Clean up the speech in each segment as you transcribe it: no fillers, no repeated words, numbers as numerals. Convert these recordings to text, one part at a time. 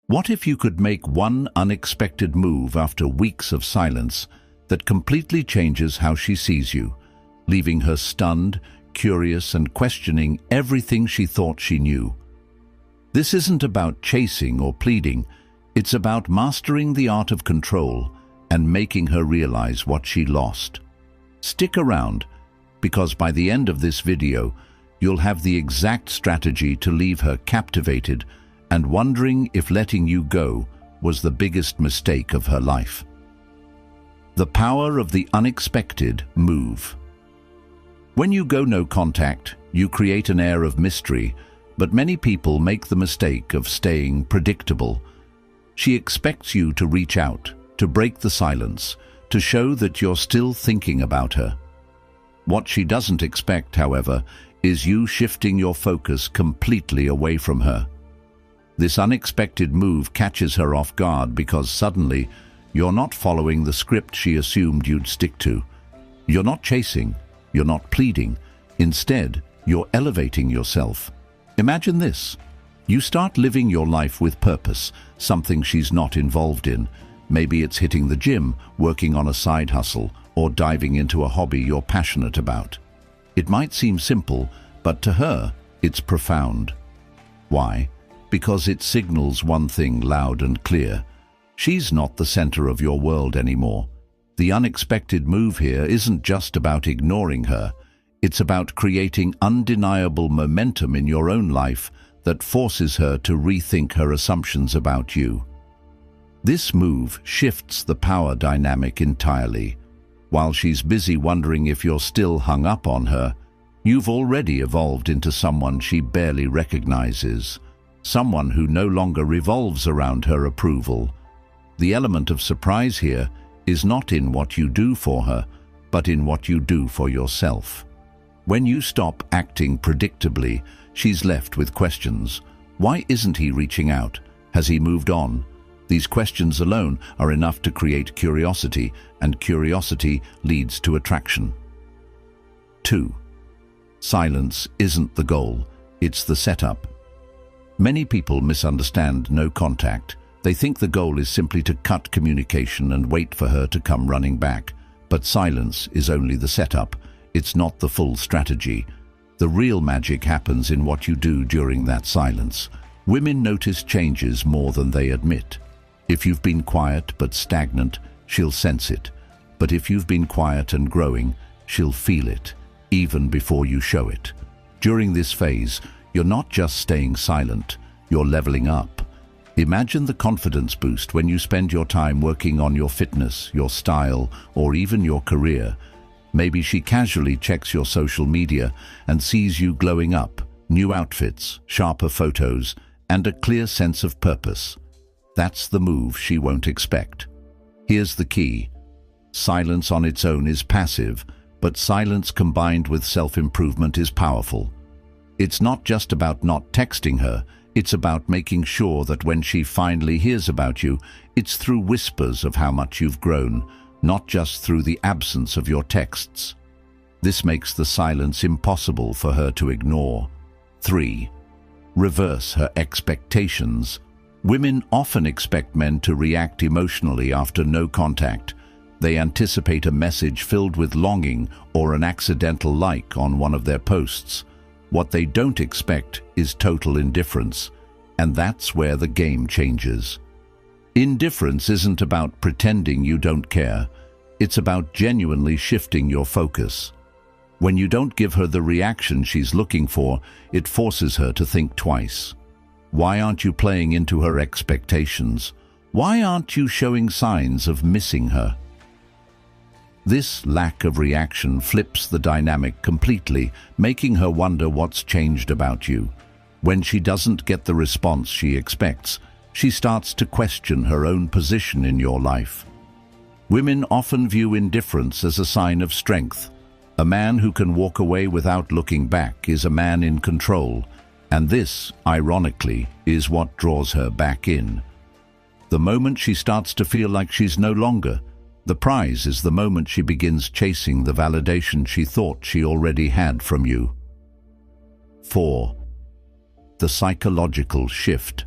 What if you could make one unexpected move after weeks of silence that completely changes how she sees you, leaving her stunned, curious, and questioning everything she thought she knew? This isn't about chasing or pleading. It's about mastering the art of control and making her realize what she lost. Stick around, because by the end of this video, you'll have the exact strategy to leave her captivated and wondering if letting you go was the biggest mistake of her life. The power of the unexpected move. When you go no contact, you create an air of mystery, but many people make the mistake of staying predictable. She expects you to reach out, to break the silence, to show that you're still thinking about her. What she doesn't expect, however, is you shifting your focus completely away from her. This unexpected move catches her off guard because suddenly you're not following the script she assumed you'd stick to. You're not chasing, you're not pleading. Instead, you're elevating yourself. Imagine this. You start living your life with purpose, something she's not involved in. Maybe it's hitting the gym, working on a side hustle, or diving into a hobby you're passionate about. It might seem simple, but to her, it's profound. Why? Because it signals one thing loud and clear. She's not the center of your world anymore. The unexpected move here isn't just about ignoring her. It's about creating undeniable momentum in your own life that forces her to rethink her assumptions about you. This move shifts the power dynamic entirely. While she's busy wondering if you're still hung up on her, you've already evolved into someone she barely recognizes, someone who no longer revolves around her approval. The element of surprise here is not in what you do for her, but in what you do for yourself. When you stop acting predictably, she's left with questions. Why isn't he reaching out? Has he moved on? These questions alone are enough to create curiosity, and curiosity leads to attraction. 2. Silence isn't the goal, it's the setup. Many people misunderstand no contact. They think the goal is simply to cut communication and wait for her to come running back. But silence is only the setup. It's not the full strategy. The real magic happens in what you do during that silence. Women notice changes more than they admit. If you've been quiet but stagnant, she'll sense it. But if you've been quiet and growing, she'll feel it, even before you show it. During this phase, you're not just staying silent, you're leveling up. Imagine the confidence boost when you spend your time working on your fitness, your style, or even your career. Maybe she casually checks your social media and sees you glowing up, new outfits, sharper photos, and a clear sense of purpose. That's the move she won't expect. Here's the key. Silence on its own is passive, but silence combined with self-improvement is powerful. It's not just about not texting her, it's about making sure that when she finally hears about you, it's through whispers of how much you've grown, not just through the absence of your texts. This makes the silence impossible for her to ignore. 3. Reverse her expectations. Women often expect men to react emotionally after no contact. They anticipate a message filled with longing or an accidental like on one of their posts. What they don't expect is total indifference, and that's where the game changes. Indifference isn't about pretending you don't care. It's about genuinely shifting your focus. When you don't give her the reaction she's looking for, it forces her to think twice. Why aren't you playing into her expectations? Why aren't you showing signs of missing her? This lack of reaction flips the dynamic completely, making her wonder what's changed about you. When she doesn't get the response she expects, she starts to question her own position in your life. Women often view indifference as a sign of strength. A man who can walk away without looking back is a man in control, and this, ironically, is what draws her back in. The moment she starts to feel like she's no longer, the prize is the moment she begins chasing the validation she thought she already had from you. 4. The psychological shift.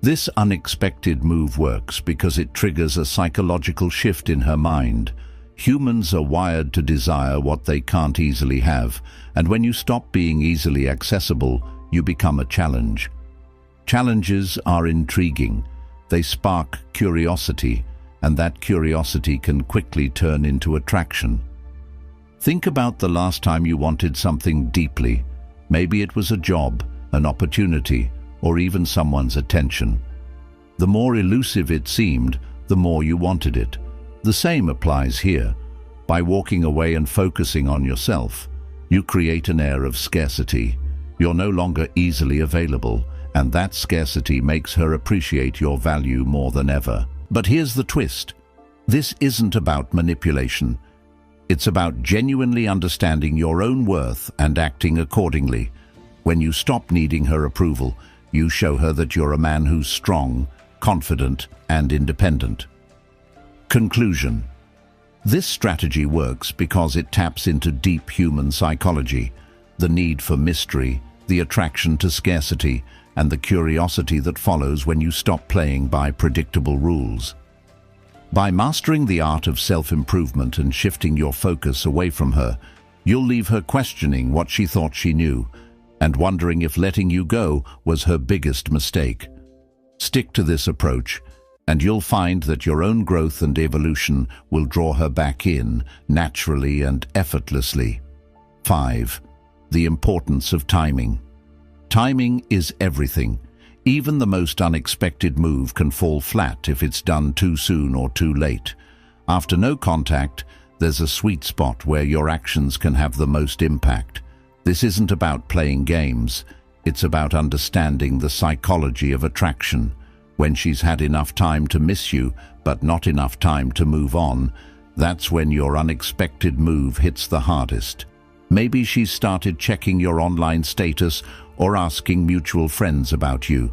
This unexpected move works because it triggers a psychological shift in her mind. Humans are wired to desire what they can't easily have, and when you stop being easily accessible, you become a challenge. Challenges are intriguing. They spark curiosity, and that curiosity can quickly turn into attraction. Think about the last time you wanted something deeply. Maybe it was a job, an opportunity, or even someone's attention. The more elusive it seemed, the more you wanted it. The same applies here. By walking away and focusing on yourself, you create an air of scarcity. You're no longer easily available, and that scarcity makes her appreciate your value more than ever. But here's the twist. This isn't about manipulation. It's about genuinely understanding your own worth and acting accordingly. When you stop needing her approval, you show her that you're a man who's strong, confident, and independent. Conclusion. This strategy works because it taps into deep human psychology, the need for mystery, the attraction to scarcity, and the curiosity that follows when you stop playing by predictable rules. By mastering the art of self-improvement and shifting your focus away from her, you'll leave her questioning what she thought she knew and wondering if letting you go was her biggest mistake. Stick to this approach, and you'll find that your own growth and evolution will draw her back in, naturally and effortlessly. 5. The importance of timing. Timing is everything. Even the most unexpected move can fall flat if it's done too soon or too late. After no contact, there's a sweet spot where your actions can have the most impact. This isn't about playing games. It's about understanding the psychology of attraction. When she's had enough time to miss you, but not enough time to move on, that's when your unexpected move hits the hardest. Maybe she's started checking your online status or asking mutual friends about you.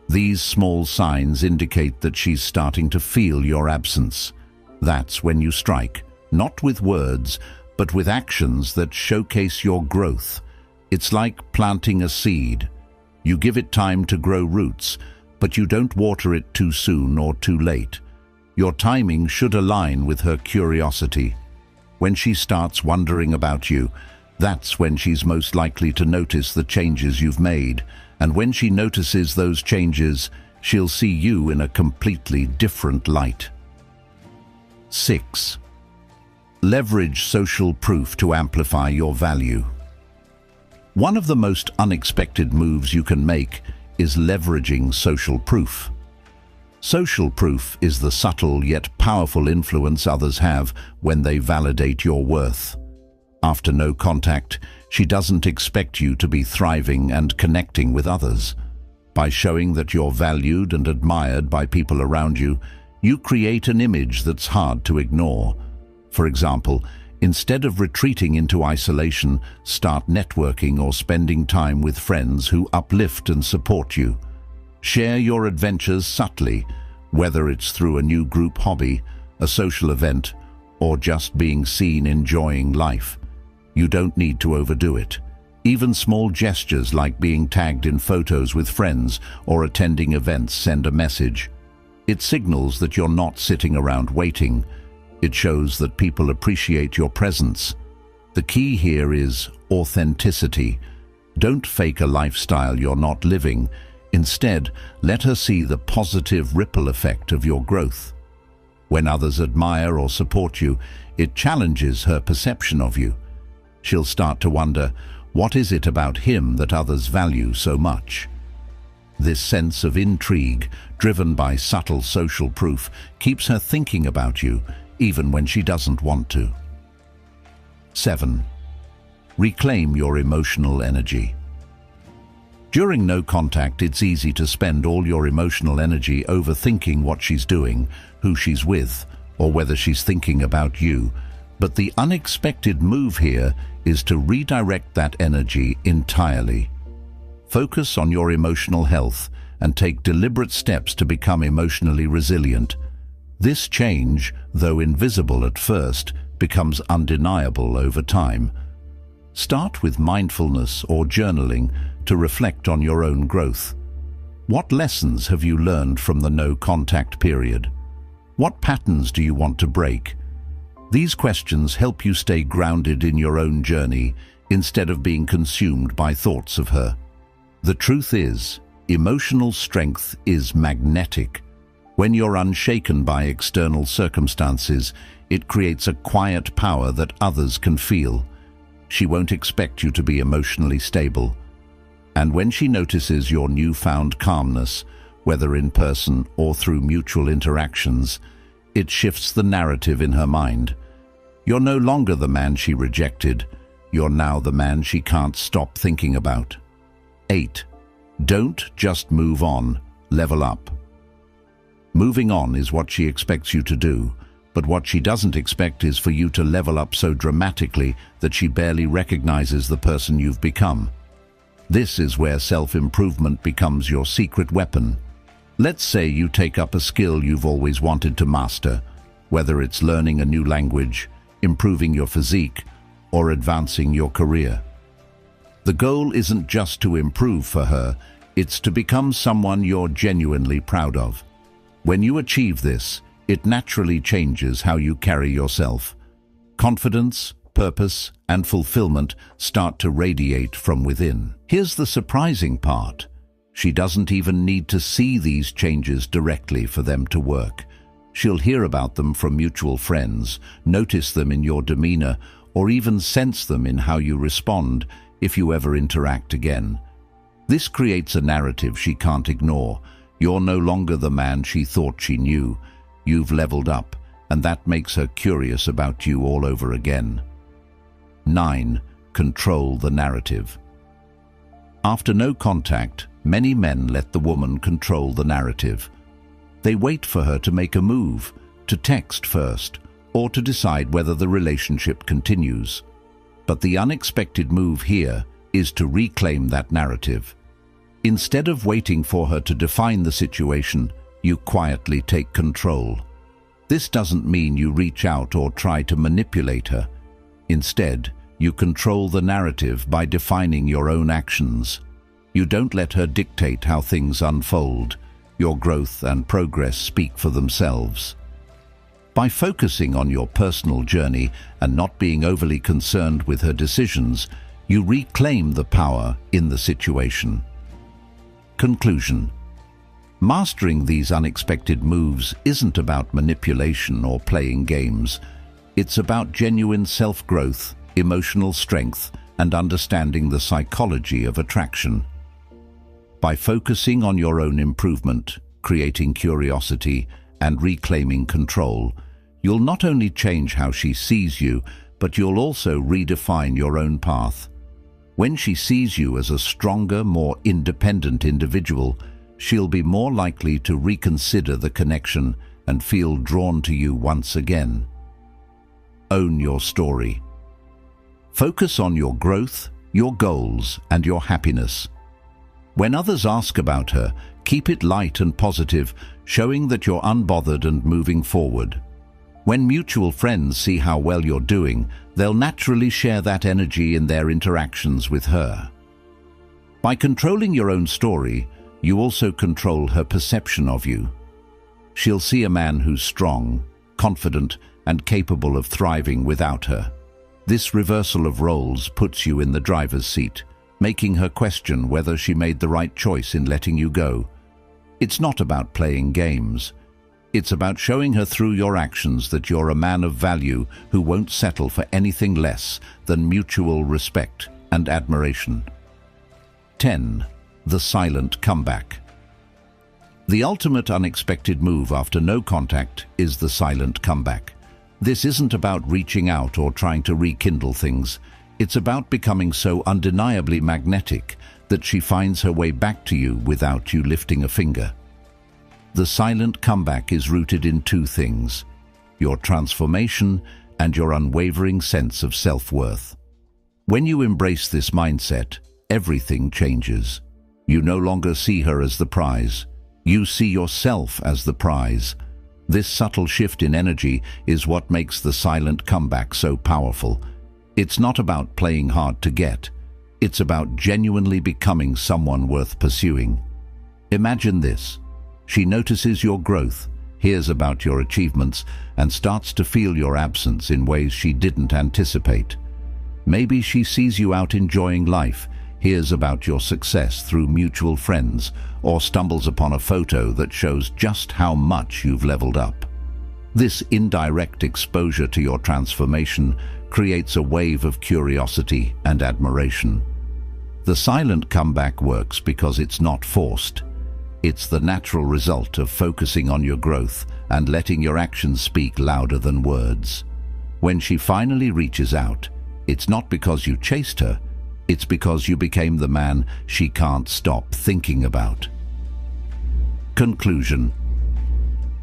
These small signs indicate that she's starting to feel your absence. That's when you strike, not with words, but with actions that showcase your growth. It's like planting a seed. You give it time to grow roots, but you don't water it too soon or too late. Your timing should align with her curiosity. When she starts wondering about you, that's when she's most likely to notice the changes you've made. And when she notices those changes, she'll see you in a completely different light. 6. Leverage social proof to amplify your value. One of the most unexpected moves you can make is leveraging social proof. Social proof is the subtle yet powerful influence others have when they validate your worth. After no contact, she doesn't expect you to be thriving and connecting with others. By showing that you're valued and admired by people around you, you create an image that's hard to ignore. For example, instead of retreating into isolation, start networking or spending time with friends who uplift and support you. Share your adventures subtly, whether it's through a new group hobby, a social event, or just being seen enjoying life. You don't need to overdo it. Even small gestures like being tagged in photos with friends or attending events send a message. It signals that you're not sitting around waiting. It shows that people appreciate your presence. The key here is authenticity. Don't fake a lifestyle you're not living. Instead, let her see the positive ripple effect of your growth. When others admire or support you, it challenges her perception of you. She'll start to wonder, what is it about him that others value so much? This sense of intrigue, driven by subtle social proof, keeps her thinking about you, even when she doesn't want to. 7. Reclaim your emotional energy. During no contact, it's easy to spend all your emotional energy overthinking what she's doing, who she's with, or whether she's thinking about you. But the unexpected move here is to redirect that energy entirely. Focus on your emotional health and take deliberate steps to become emotionally resilient. This change, though invisible at first, becomes undeniable over time. Start with mindfulness or journaling to reflect on your own growth. What lessons have you learned from the no-contact period? What patterns do you want to break? These questions help you stay grounded in your own journey instead of being consumed by thoughts of her. The truth is, emotional strength is magnetic. When you're unshaken by external circumstances, it creates a quiet power that others can feel. She won't expect you to be emotionally stable. And when she notices your newfound calmness, whether in person or through mutual interactions, it shifts the narrative in her mind. You're no longer the man she rejected. You're now the man she can't stop thinking about. 8. Don't just move on, level up. Moving on is what she expects you to do, but what she doesn't expect is for you to level up so dramatically that she barely recognizes the person you've become. This is where self-improvement becomes your secret weapon. Let's say you take up a skill you've always wanted to master, whether it's learning a new language, improving your physique, or advancing your career. The goal isn't just to improve for her, it's to become someone you're genuinely proud of. When you achieve this, it naturally changes how you carry yourself. Confidence, purpose, and fulfillment start to radiate from within. Here's the surprising part. She doesn't even need to see these changes directly for them to work. She'll hear about them from mutual friends, notice them in your demeanor, or even sense them in how you respond if you ever interact again. This creates a narrative she can't ignore. You're no longer the man she thought she knew. You've leveled up, and that makes her curious about you all over again. 9. Control the narrative. After no contact, many men let the woman control the narrative. They wait for her to make a move, to text first, or to decide whether the relationship continues. But the unexpected move here is to reclaim that narrative. Instead of waiting for her to define the situation, you quietly take control. This doesn't mean you reach out or try to manipulate her. Instead, you control the narrative by defining your own actions. You don't let her dictate how things unfold. Your growth and progress speak for themselves. By focusing on your personal journey and not being overly concerned with her decisions, you reclaim the power in the situation. Conclusion. Mastering these unexpected moves isn't about manipulation or playing games. It's about genuine self-growth, emotional strength, and understanding the psychology of attraction. By focusing on your own improvement, creating curiosity, and reclaiming control, you'll not only change how she sees you, but you'll also redefine your own path. When she sees you as a stronger, more independent individual, she'll be more likely to reconsider the connection and feel drawn to you once again. Own your story. Focus on your growth, your goals, and your happiness. When others ask about her, keep it light and positive, showing that you're unbothered and moving forward. When mutual friends see how well you're doing, they'll naturally share that energy in their interactions with her. By controlling your own story, you also control her perception of you. She'll see a man who's strong, confident, and capable of thriving without her. This reversal of roles puts you in the driver's seat, making her question whether she made the right choice in letting you go. It's not about playing games. It's about showing her through your actions that you're a man of value who won't settle for anything less than mutual respect and admiration. 10. The silent comeback. The ultimate unexpected move after no contact is the silent comeback. This isn't about reaching out or trying to rekindle things. It's about becoming so undeniably magnetic that she finds her way back to you without you lifting a finger. The silent comeback is rooted in two things: your transformation and your unwavering sense of self-worth. When you embrace this mindset, everything changes. You no longer see her as the prize. You see yourself as the prize. This subtle shift in energy is what makes the silent comeback so powerful. It's not about playing hard to get. It's about genuinely becoming someone worth pursuing. Imagine this. She notices your growth, hears about your achievements, and starts to feel your absence in ways she didn't anticipate. Maybe she sees you out enjoying life, hears about your success through mutual friends, or stumbles upon a photo that shows just how much you've leveled up. This indirect exposure to your transformation creates a wave of curiosity and admiration. The silent comeback works because it's not forced. It's the natural result of focusing on your growth and letting your actions speak louder than words. When she finally reaches out, it's not because you chased her, it's because you became the man she can't stop thinking about. Conclusion.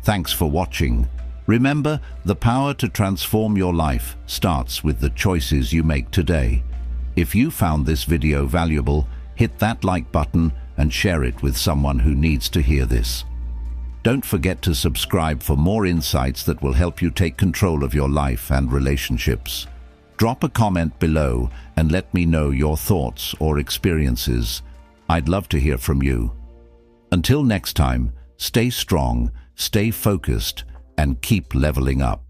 Thanks for watching. Remember, the power to transform your life starts with the choices you make today. If you found this video valuable, hit that like button and share it with someone who needs to hear this. Don't forget to subscribe for more insights that will help you take control of your life and relationships. Drop a comment below and let me know your thoughts or experiences. I'd love to hear from you. Until next time, stay strong, stay focused, and keep leveling up.